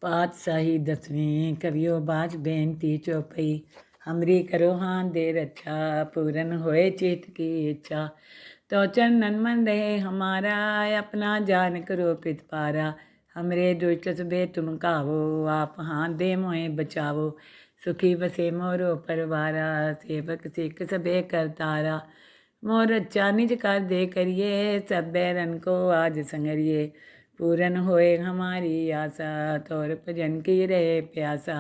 पातशाही दसवीं कवियो बाज बेनती चौपई। हमरी करो हाथ दे रक्षा, पूरन होए चित की इच्छा। तो चरणन मन रहे हमारा, अपना जान करो पित पारा। हमरे दुष्ट सबे तुम कावो, आप हाथ दे मोए बचावो। सुखी बसे मोरो परवारा, सेवक सिख सबे करतारा। मोर अच्छा निज कर दे करिए, सब बैरन को आज संगरिए। पूरन होए हमारी आशा, तोर भजन की रहे प्यासा।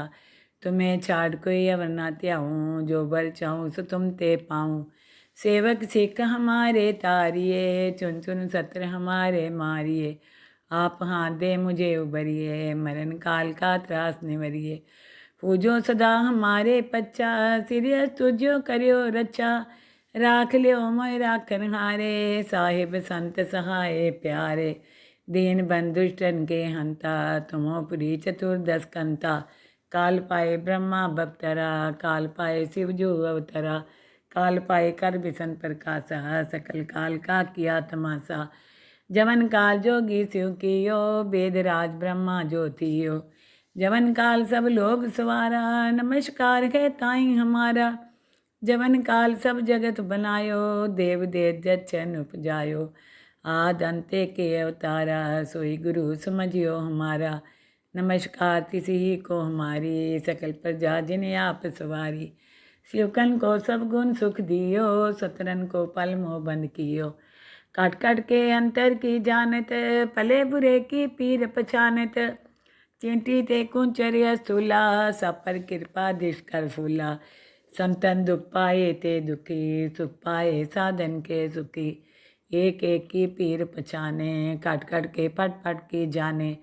तुम्हें छाड़ कोई अवर ना त्याऊँ, जो बर चाहूँ सो तुम ते पाऊँ। सेवक सिख हमारे तारिए, चुन चुन सत्र हमारे मारिए। आप हाथ दे मुझे उबरिए, मरण काल का त्रास निवरिए। पूजो सदा हमारे पच्चा, सिरियस तुझो करियो रक्षा। राख लियो मोय राखन हारे, साहिब संत सहाय प्यारे। दीन बंधुष्टन के हंता, तुमो पुरी चतुर्दश कंता। काल पाए ब्रह्मा बप्तरा, काल पाए शिव जो अवतरा। काल पाए कर बिसन प्रकाशा, सकल काल का किया तमाशा। जवन काल जोगी शिव कियो, वेद राज ब्रह्मा ज्योतियो। जवन काल सब लोग सवारा, नमस्कार है ताई हमारा। जवन काल सब जगत बनायो, देव देव जचन उपजायो। आद अंते के अवतारा, सोई गुरु समझियो हमारा। नमस्कार तिसी को हमारी, सकल प्रजा जिन्हें आप सवारी। शिवकन को सब गुण सुख दियो, सतरन को पल मोह बंद कियो। काट काट के अंतर की जानत, भले बुरे की पीर पछानत। चींटी ते कुंचर्य स्थूला, सब पर कृपा दिश कर फूला। संतन दुख पाए ते दुखी, सुख पाए साधन के सुखी। एक एक की पीर पछाने, काट काट के पट पट की जाने।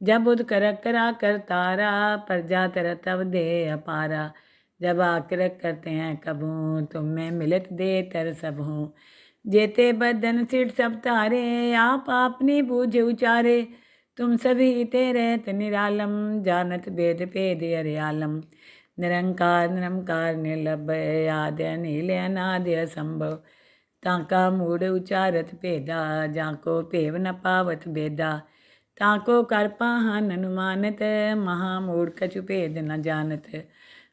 जब उद कर करा कर तारा, प्रजा तर तब दे अपारा। जब आकृत करते हैं कभू, तुम में मिलत दे तर सब हूँ। जेते बदन सिर सब तारे, आप अपनी बूझ उचारे। तुम सभी तेरे निरालम, जानत भेद भेद अरियालम। निरंकार निरंकार निर्लभ, आद्य अनिल अनाद्य असंभव। ताका मूढ़ उचारत भेदा, जाको पेव न पावत भेदा। ताको कर पाहन अनुमानत, महामूढ़ कछु भेद न जानत।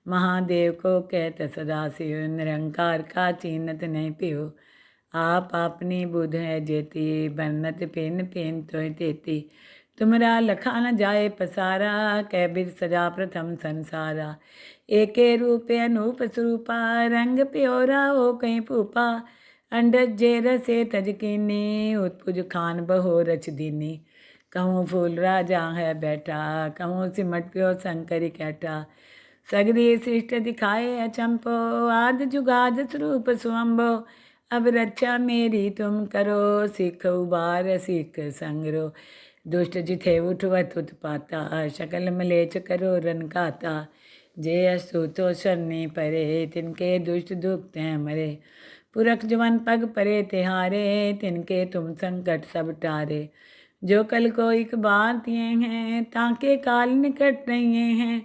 महादेव को कहत सदा शिव, निरंकार का चीनत नहीं पियो। आप अपनी बुध है जेती, बन्नत पेन पेन तो तेती। तुमरा लखा न जाए पसारा, कैबिर सजा प्रथम संसारा। एके रूप अनूप स्वरूपा, रंग प्योरा हो कहीं फूपा। अंडज जे रसे तज कीनी, उत्पुज खान बहो रच दीनी। कहूँ फूल राजा है बैठा, कहूँ सिमट प्यो शंकर कैठा। सगरी सृष्ट दिखाए अचंपो, आद जुगाद स्वरूप स्वंभो। अब रक्षा मेरी तुम करो, सिख उबार सिख संगरो। दुष्ट जिथे उठवत उत्पाता, शकल मलेच करो रन खाता। जे अस्तु तो शरणी परे, तिनके दुष्ट दुख तय मरे। पुरख जवन पग परे तिहारे, तिनके तुम संकट सब टारे। जो कल को एक बार तिए हैं, ताके काल निकट नहीं हैं।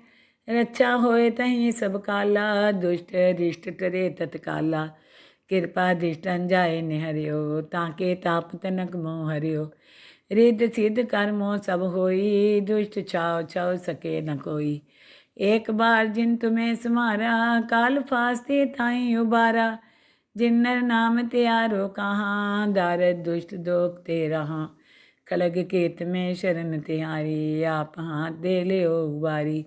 रक्षा होए तहीं सब काला, दुष्ट रिष्ट टरे तत्काला। कृपा दृष्टन जाए निहरियो, ताके ताप तनक मोह हरियो। रिद्ध सिद्ध कर्मों सब होई, दुष्ट छाव छाव सके न कोई। एक बार जिन तुम्हें समारा, काल फास्ते ताई उबारा। जिन्नर नाम त्यारो कहाँ, दारद दुष्ट दोख ते रहा। खलग केत में शरण तिहारी, आप हाथ दे लियो उबारी।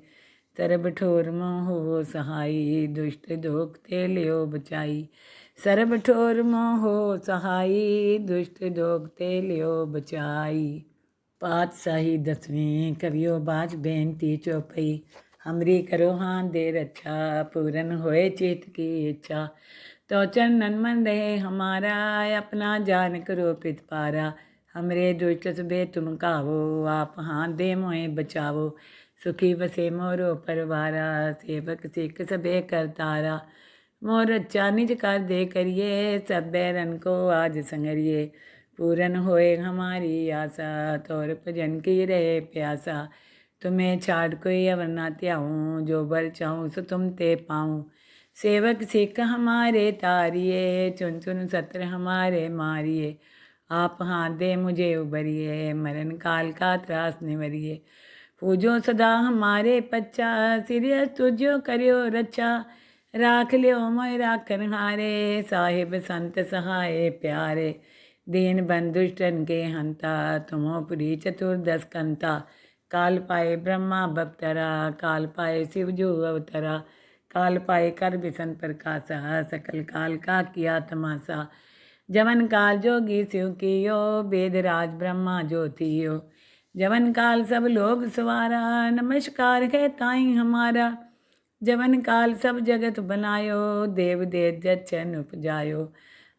तरब ठोर मोह हो सहाई, दुष्ट दोख ते लियो बचाई। सरब ठोर मोह हो सहाई, दुष्ट दोख ते लियो बचाई। पातशाही दसवीं कवियो बाज बेनती चौपई। हमरी करो हाथ दे रक्षा, पूरन होए चित की इच्छा। तो चरणन मन रहे हमारा, अपना जान करो पित पारा। हमरे दुष्ट सबे तुम कावो, आप हाथ दे मोए बचावो। सुखी बसे मोरो परवारा, सेवक सिख सबे करतारा। मोर अच्छा निज कर दे करिए, सब बैरन को आज संगरिए। पूरन होए हमारी आशा, तोर भजन की रहे प्यासा। तुम्हें छाड़ कोई अवर ना त्याऊँ, जो बर चाहूँ सो तुम ते पाऊँ। सेवक सिख हमारे तारिए, चुन चुन सत्र हमारे मारिए। आप हाथ दे मुझे उबरिए, मरण काल का त्रास निवरिए। पूजो सदा हमारे पच्चा, सिरियस तुझो करियो रचा। राख लियो मोय राखन हारे, साहिब संत सहाय प्यारे। दीन बंधुष्टन के हंता, तुमो पुरी चतुर्दश कंता। काल पाए ब्रह्मा बप्तरा, काल पाए शिव जो अवतरा। काल पाए कर बिसन प्रकाशा, सकल काल का किया तमाशा। जवन काल जोगी शिव कियो, वेद राज ब्रह्मा ज्योतियो। जवन काल सब लोग सवारा, नमस्कार है ताई हमारा। जवन काल सब जगत बनायो, देव देव जचन उपजायो।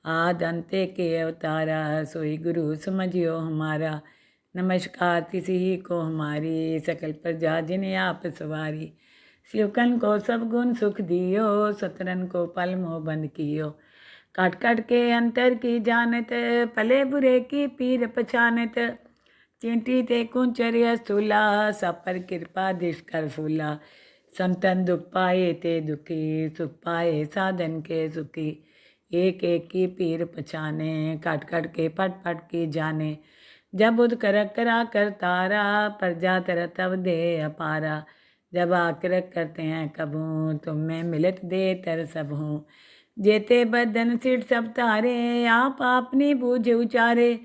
आद अंते के अवतारा, सोई गुरु समझियो हमारा। नमस्कार किसी को हमारी, सकल प्रजा जिन्हें आप सवारी। शिवकन को सब गुण सुख दियो, सतरन को पल मोह बंद कियो। काट काट के अंतर की जानत, पले बुरे की पीर पछानत। चींटी ते कुंचर्य स्थूला, सब पर कृपा दिश कर फूला। संतन दुख पाए ते दुखी, सुख पाए साधन के सुखी। एक एक की पीर पछाने, काट काट के पट पट की जाने। जब बुध कर करा कर तारा, प्रजा तर तब दे अपारा। जब आकृत करते हैं कबूं, तुम में मिलत दे तर सब हूँ। जेते बदन सिर सब तारे, आप आपनी बूझ उचारे।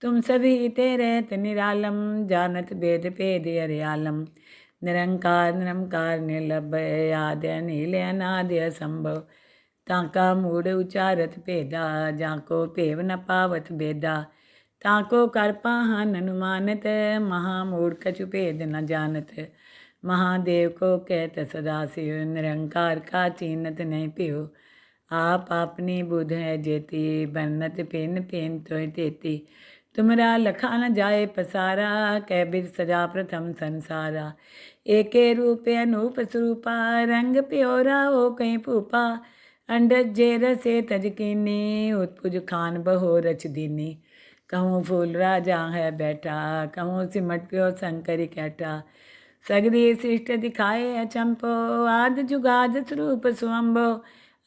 तुम सभी तेरे निरालम, जानत वेद भेद अर्यालम। निरंकार निरंकार निर्लभय, आद्य नील अनाद्य असंभव। ताका मूढ़ उचारत भेदा, जाको पेव न पावत बेदा। ताको कर पाहन अनुमानत, महामूढ़ कछु भेद न जानत। महादेव को कहत सदा शिव, निरंकार का चीनत नहीं पियो। आप अपनी बुध है जेती, बन्नत पेन पेन तो तेती। तुमरा लखा न जाए पसारा, कैबिर सजा प्रथम संसारा। एके रूपे अनूप स्वरूपा, रंग प्योरा हो कहीं पूपा। अंडज जेर से तजकीनी, उत्पुज खान बहो रच दीनी। कहूँ फूल राजा है बैठा, कहूँ सिमट प्यो शंकर कैटा। सगरी सृष्ट दिखाए अचंपो, आद जुगाद स्वरूप स्वंभो।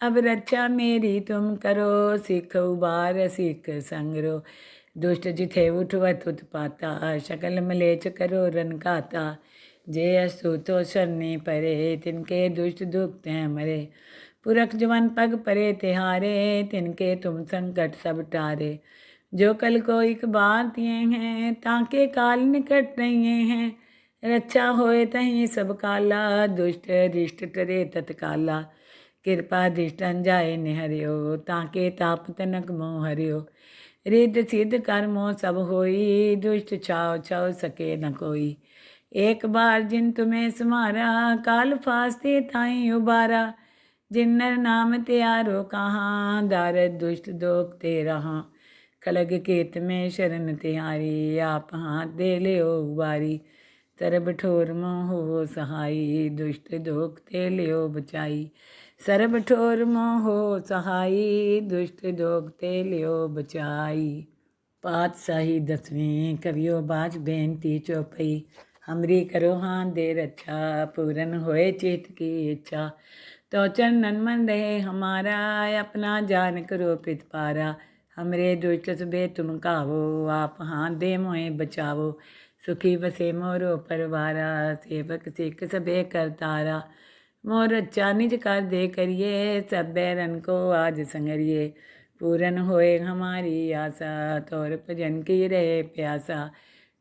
अब रक्षा मेरी तुम करो, सिख उबार सिख संगरो। दुष्ट जिथे उठवत उत्पाता, शकल मलेच करो रन खाता। जे अस्तु तो शरणी परे, तिनके दुष्ट दुख हैं मरे। पुरख जवन पग परे तिहारे, तिनके तुम संकट सब टारे। जो कल को एक बार दिए हैं, ताके काल निकट नहीं हैं। रक्षा होए तहीं सब काला, दुष्ट रिष्ट टरे तत्काला। कृपा दृष्टन जाए निहरियो, ताके ताप तनक मोह हरियो। रिद्ध सिद्ध कर्मों सब होई, दुष्ट छाव छाव सके न कोई। एक बार जिन तुम्हें समारा, काल फास्ते ताई उबारा। जिन्नर नाम त्यारो कहाँ, दारद दुष्ट दोख ते रहा। खलग केत में शरण तिहारी, आप हाथ दे ले उबारी। तरब ठोर मोह हो सहाई, दुष्ट दोख ते लियो बचाई। सरब ठोर मोह हो सहाई, दुष्ट दोख ते लियो बचाई। पातशाही दसवीं कवियो बाज बेनती चौपई। हमरी करो हाथ दे रक्षा, पूरन होए चित की इच्छा। तो चरणन मन रहे हमारा, अपना जान करो पितपारा। हमरे दुष्ट सबे तुम कावो, आप हाथ दे मोए बचावो। सुखी बसे मोरो परवारा, सेवक सिख सबे करतारा। मोर अच्छा निज कर दे करिए, सब बैरन को आज संगरिए। पूरन होए हमारी आशा, तोर भजन की रहे प्यासा।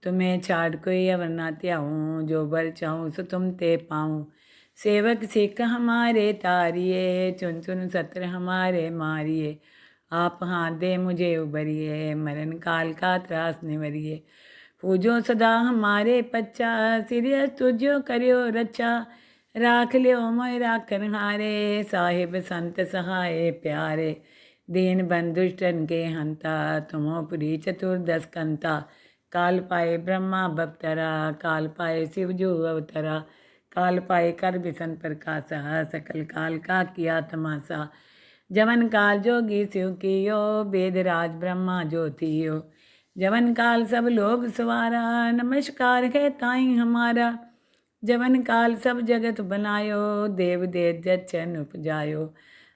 तुम्हें छाड़ कोई अवर ना त्याऊँ, जो बर चाहूँ सो तुम ते पाऊँ। सेवक सिख हमारे तारिए, चुन चुन सत्र हमारे मारिए। आप हाथ दे मुझे उबरिए, मरण काल का त्रास निवरिए। पूजो सदा हमारे पच्चा, सिरियस तुझो करियो रक्षा। राख लियो मोय राखन हारे, साहिब संत सहाय प्यारे। दीन बंधुष्टन के हंता, तुमो पुरी चतुर्दश कंता। काल पाए ब्रह्मा बप्तरा, काल पाए शिव जो अवतरा। काल पाए कर बिसन प्रकाशा, सकल काल का किया तमाशा। जवन काल जोगी शिव कियो, वेद राज ब्रह्मा ज्योतियो। जवन काल सब लोग सवारा, नमस्कार है ताई हमारा। जवन काल सब जगत बनायो, देव देव जचन उपजायो।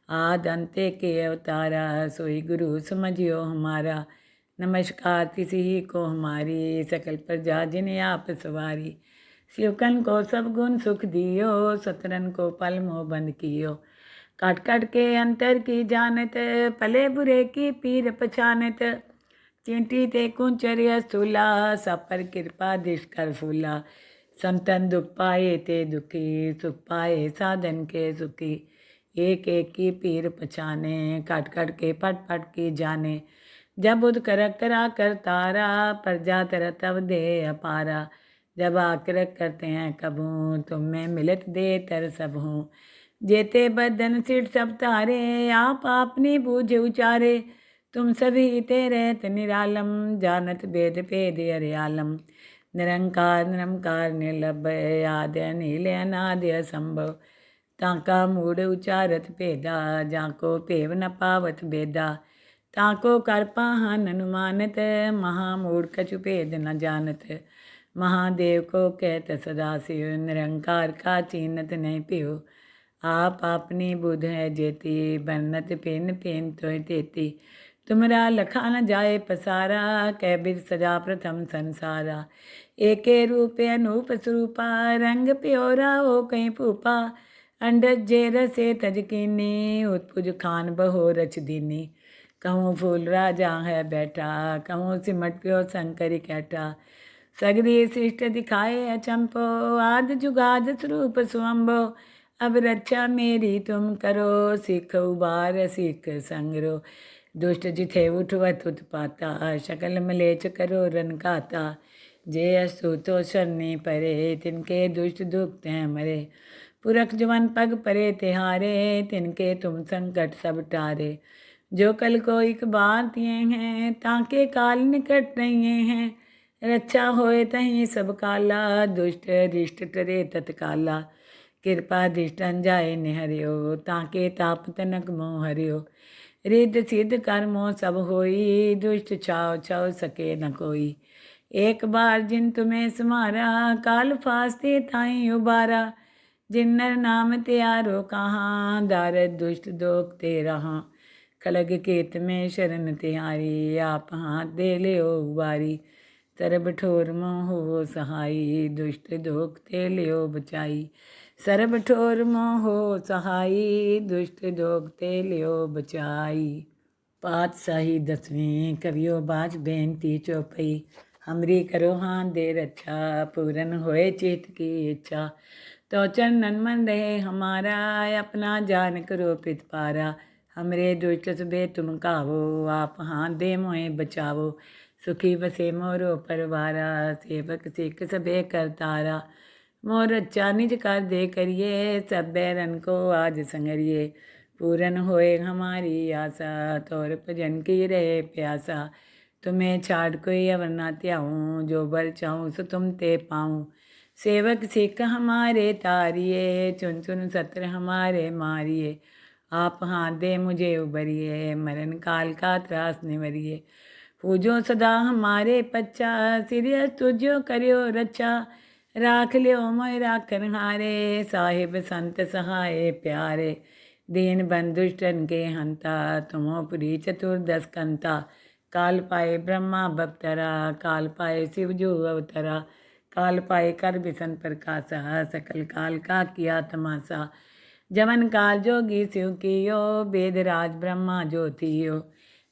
आद अंते के अवतारा, सोई गुरु समझियो हमारा। नमस्कार किसी को हमारी, सकल प्रजा जिन्हें आप सवारी। शिवकन को सब गुण सुख दियो, सतरन को पल मोह बंद कियो। काट काट के अंतर की जानत, भले बुरे की पीर पछानत। चींटी ते कुंचर्य स्थूला, सब पर कृपा दिश कर फूला। संतन दुख पाए ते दुखी, सुख पाए साधन के सुखी। एक एक की पीर पछाने, काट काट के पट पट की जाने। जब उद कर करा कर तारा, प्रजा तर तब दे अपारा। जब आकृत करते हैं कबू, तुम में मिलत दे तर सब हूँ। जेते बदन सिर सब तारे, आप अपनी बूझ उचारे। तुम सभी तेरे निरालम, जानत वेद भेद हरियालम। निरंकार निरंकार निर्लभय, आद्य नील अनाद्य असंभव। ताका मूड उचारत भेदा, जाको पेव न पावत भेदा। ताको कर पाहन अनुमानत, महामूढ़ कछु भेद न जानत। महादेव को कहत सदा शिव, निरंकार का चीनत नहीं पियो। आप अपनी बुध है जेती, बन्नत पेन पेन तो तेती। तुमरा लखा न जाए पसारा, कैबिर सजा प्रथम संसारा। एके रूप अनूप स्वरूपा, रंग प्योरा हो कहीं पूपा। अंडज जे रसे तज कीनी, उत्पुज खान बहो रच दीनी। कहूँ फूल राजा है बैठा, कहूँ सिमट प्यो शंकर कैठा। सगरी सृष्ट दिखाए अचंपो, आद जुगाद स्वरूप स्वंभो। अब रक्षा मेरी तुम करो, सिख उबार सिख संगरो। दुष्ट जिथे उठवत उत्पाता, शकल मलेच करो रन खाता। जे अस्तु तो शरणी परे, तिनके दुष्ट दुख हैं मरे। पुरख जवन पग परे तिहारे, तिनके तुम संकट सब टारे। जो कल को एक बार दिए हैं, ताके काल निकट नहीं हैं। रक्षा होए तहीं सब काला, दुष्ट रिष्ट टरे तत्काला। कृपा दृष्टन जाए निहरियो, ताके ताप तनक मोह हरियो। रिद्ध सिद्ध कर्मों सब होई, दुष्ट छाव छाव सके न कोई। एक बार जिन तुम्हें समारा, काल फास्ते थाई उबारा। जिन्नर नाम त्यारो कहाँ, दारद दुष्ट दोख ते रहा। खलग केत में शरण तिहारी, आप हाथ दे ले ओ उबारी। सरब ठोर मोह हो सहाई, दुष्ट दोख ते लियो बचाई। सरब ठोर मोह हो सहाई, दुष्ट दोख ते लियो बचाई। पातशाही दसवीं कवियो बाज बेनती चौपई। हमरी करो हाथ दे रक्षा, पूरन होए चित की इच्छा। तो चरणन मन रहे हमारा, अपना जान करो पितपारा। हमरे दुष्ट सबे तुम कावो, आप हाथ दे मोए बचावो। सुखी बसे मोरो परवारा, सेवक सिख सबे करतारा। मोर अच्छा निज कर दे करिए, सब बैरन को आज संगरिए। पूरन होए हमारी आशा, तोर भजन की रहे प्यासा। तुम्हें छाड़ कोई अवर ना त्याऊँ, जो बर चाहूँ सो तुम ते पाऊँ। सेवक सिख हमारे तारिए, चुन चुन सत्र हमारे मारिए। आप हाथ दे मुझे उबरिए, मरण काल का त्रास निवरिए। पूजो सदा हमारे पच्चा, सिरियस तुझो करियो रक्षा। राख लियो मोय राखन हारे, साहिब संत सहाय प्यारे। दीन बंधुष्टन के हंता, तुमो पुरी चतुर्दश कंता। काल पाए ब्रह्मा बप्तरा, काल पाए शिव जो अवतरा। काल पाए कर बिसन प्रकाशा, सकल काल का किया तमाशा। जवन काल जोगी शिव कियो, वेद राज ब्रह्मा ज्योतियो।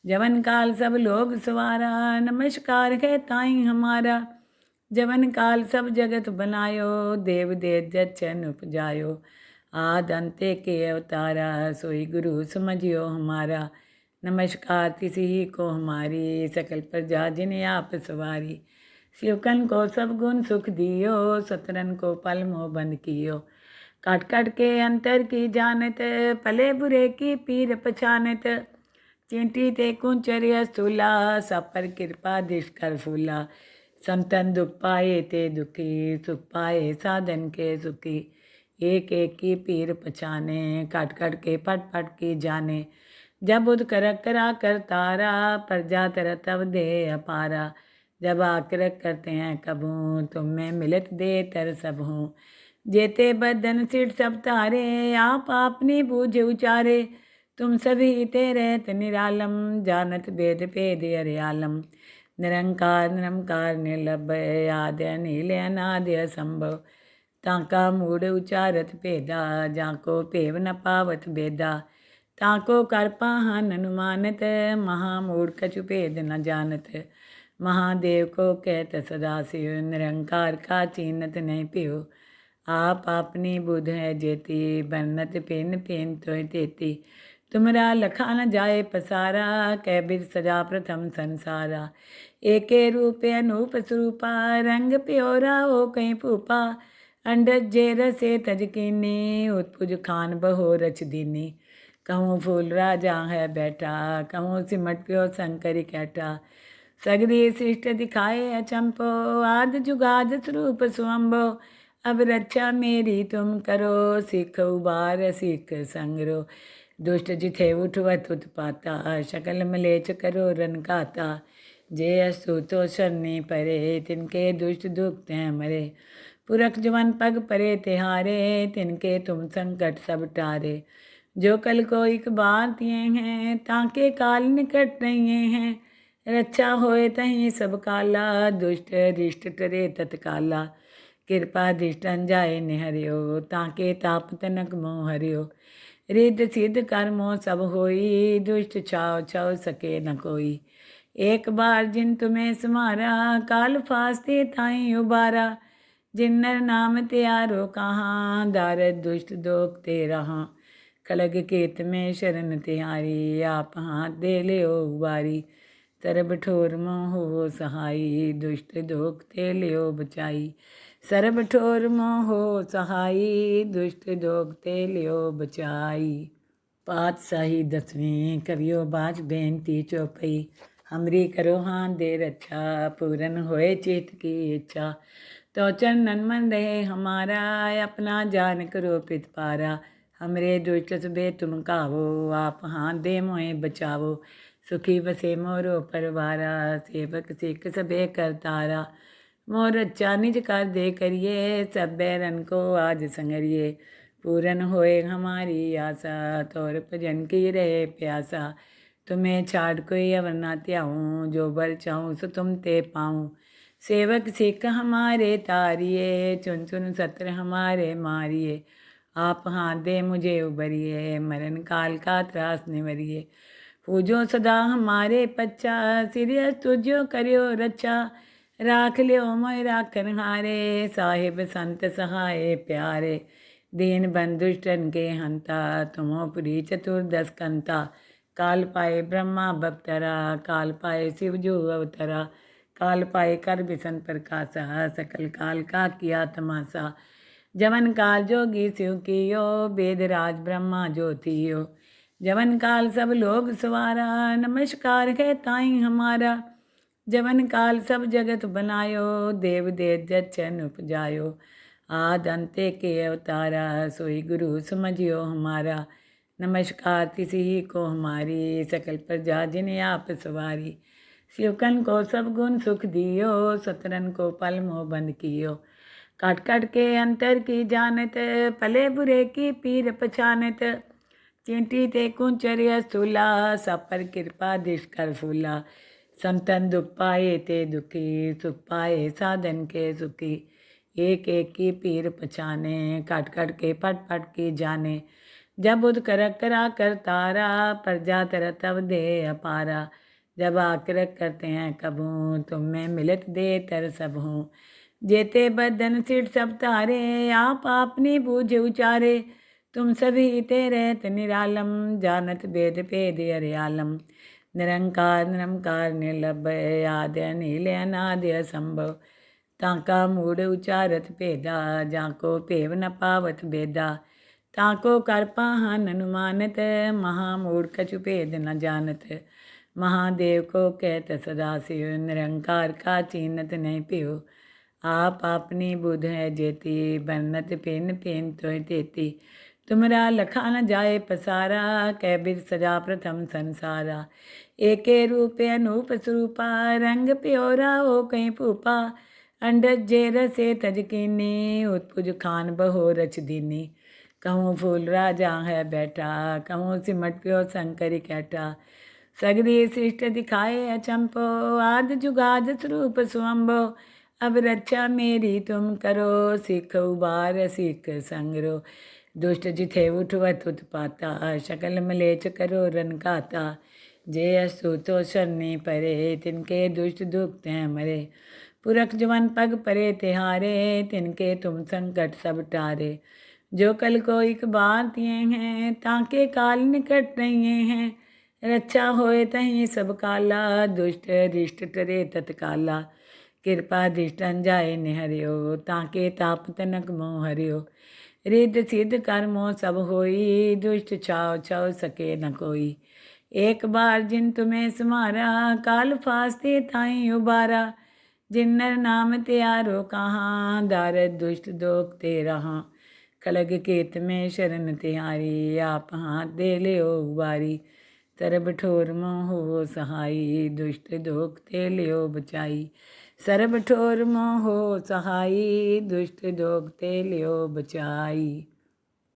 जवन काल सब लोग सवारा, नमस्कार है ताई हमारा। जवन काल सब जगत बनायो, देव देव जचन उपजायो। आद अंते के अवतारा, सोई गुरु समझियो हमारा। नमस्कार तिसी को हमारी, सकल प्रजा जिन्हें आप सवारी। शिवकन को सब गुण सुख दियो, सतरन को पल मोह बंद कियो। काट काट के अंतर की जानत, भले बुरे की पीर पछानत। चींटी ते कुंचर्य स्थूला, सब पर कृपा दिश कर फूला। संतन दुख पाए ते दुखी, सुख पाए साधन के सुखी। एक एक की पीर पछाने, काट काट के पट पट की जाने। जब उद कर करा कर तारा, प्रजा तर तब दे अपारा। जब आकृत करते हैं कबू, तुम में मिलत दे तर सब हूँ। जेते बदन सिर सब तारे, आप अपनी बूझ उचारे। तुम सभी तेरे निरालम, जानत वेद भेद हरियालम। निरंकार निरंकार निर्लभय, आद्य नील अनाद्य असंभव। ताका मूड उचारत भेदा, जाको भेव न पावत बेदा। ताको कर पाहन अनुमानत, महामूढ़ कछु भेद न जानत। महादेव को कहत सदा शिव, निरंकार का चीनत नहीं पियो। आप अपनी बुध है जेती, बन्नत पेन पेन तो तेती। तुमरा लखा न जाए पसारा, कैबिर सजा प्रथम संसारा। एके रूप अनूप स्वरूपा, रंग प्योरा हो कहीं फूपा। अंडज जेर से तजकीनी, उत्पुज खान बहो रच दीनी। कहूँ फूल राजा है बैठा, कहूँ सिमट प्यो शंकर कैठा। सगरी शिष्ट दिखाए अचंपो, आद जुगाद स्वरूप स्वंभो। अब रक्षा मेरी तुम करो, सिख उबार सिख संगरो। दुष्ट जिथे उठवत उत्पाता, शकल मलेच करो रन काता। जे अस्तु तो शरणी परे, तिनके दुष्ट दुख हैं मरे। पुरख जवन पग परे तिहारे, तिनके तुम संकट सब टारे। जो कल को एक बार तिए हैं, ताके काल निकट नहीं हैं। रक्षा होए तहीं सब काला, दुष्ट रिष्ट टरे तत्काला। कृपा दृष्टन जाए निहरियो, ताके ताप तनक मोह हरियो। रिद्ध सिद्ध कर्मों सब होई, दुष्ट छाव छाव सके न कोई। एक बार जिन तुम्हें समारा, काल फास्ते ताई उबारा। जिन्नर नाम त्यारो कहाँ, दारद दुष्ट दोख ते रहा। खलग केत में शरण तिहारी, आप हाथ दे ले उबारी। तरब ठोर मोह हो सहाई, दुष्ट दोख ते लियो बचाई। सरब ठोर मोह हो सहाई, दुष्ट दोख ते लियो बचाई। पातशाही दसवीं कवियो बाज बेनती चौपई। हमरी करो हाथ दे रक्षा, पूरन होए चित की इच्छा। तो चरणन मन रहे हमारा, अपना जान करो प्रतिपारा। हमरे दुष्ट सबे तुम कावो, आप हाथ दे मोए बचावो। सुखी बसे मोरो परवारा, सेवक सिख सबे करतारा। मोर अच्छा निज कर दे करिए, सब बैरन को आज संगरिए। पूरन होए हमारी आशा, तोर भजन की रहे प्यासा। तुम्हें छाड़ कोई अवर ना त्याऊँ, जो बर चाहूँ सो तुम ते पाऊँ। सेवक सिख हमारे तारिए, चुन चुन सत्र हमारे मारिए। आप हाथ दे मुझे उबरिए, मरण काल का त्रास निवरिए। पूजो सदा हमारे पच्चा, सिरियस तुझो करियो रक्षा। राख लियो मोय राखन हारे, साहिब संत सहाय प्यारे। दीन बंधुष्टन के हंता, तुमो पुरी चतुर्दश कंता। काल पाए ब्रह्मा बप्तरा, काल पाए शिव जो अवतरा। काल पाए कर बिसन प्रकाशा, सकल काल का किया तमाशा। जवन काल जोगी शिव कियो, वेद राज ब्रह्मा ज्योतियो। जवन काल सब लोग सवारा, नमस्कार है ताई हमारा। जवन काल सब जगत बनायो, देव देव जचन उपजायो। आद अंते के अवतारा, सोई गुरु समझियो हमारा। नमस्कार तिसी को हमारी, सकल प्रजा जिन्हें आप सवारी। शिवकन को सब गुण सुख दियो, सतरन को पल मोह बंद कियो। काट काट के अंतर की जानत, पले बुरे की पीर पछानत। चींटी ते कुंचर्य स्थूला, सब पर कृपा दृष्ट कर फूला। संतन दुख पाए ते दुखी, सुख पाए साधन के सुखी। एक एक की पीर पछाने, काट काट के पट पट की जाने। जब बुध कर करा कर तारा, प्रजा तर तब दे अपारा। जब आकृत करते हैं कबूँ, तुम में मिलत दे तर सब हूँ। जेते बदन सिर सब तारे, आप आपनी बूझ उचारे। तुम सभी तेरे निरालम, जानत वेद भेद अर्यालम। निरंकार निरंकार निर्लभय, आद्य अनिल अनादि असंभव। ताका मूढ़ उचारत भेदा, जाको भेव न पावत बेदा। ताको कर पाहन अनुमानत, महामूढ़ कछु भेद न जानत। महादेव को कहत सदा शिव, निरंकार का चीनत नहीं पियो। आप अपनी बुध है जेती, बन्नत पेन पेन तो तेती। तुमरा लखा न जाए पसारा, कैबिर सजा प्रथम संसारा। एके रूप अनूप स्वरूपा, रंग प्योरा हो कहीं फूपा। अंडज जेर से तजकीनी, उत्पुज खान बहो रच दीनी। कहूँ फूल राजा है बैठा, कहूँ सिमट प्यो शंकर कैठा। सगरी शिष्ट दिखाए अचंपो, आद जुगाद स्वरूप स्वंभो। अब रक्षा मेरी तुम करो, सिख उबार सिख संगरो। दुष्ट जिथे उठवत उत्पाता, शकल मलेच करो रन गाता। जे असु तो शरणी परे, तिनके दुष्ट दुख हैं मरे। पुरख जवन पग परे तिहारे, तिनके तुम संकट सब टारे। जो कल को एक बार तिए हैं, ताके काल निकट नहीं हैं। रक्षा होए तहीं सब काला, दुष्ट रिष्ट टरे तत्काला। कृपा दृष्टन जाए निहरियो, ताके ताप तनक मोह हरियो। रिद्ध सिद्ध कर्मों सब होई, दुष्ट छाव छाव सके न कोई। एक बार जिन तुम्हें समारा, काल फास्ते ताई उबारा। जिन नर नाम त्यारो कहाँ, दारद दुष्ट दोख ते रहा। खलग केत में शरण तिहारी, आप हाथ दे ले उबारी। तरब ठोर मोह हो सहाई, दुष्ट दोख ते लियो बचाई। सरब ठोर मोह हो सहाई, दुष्ट दोख ते लियो बचाई।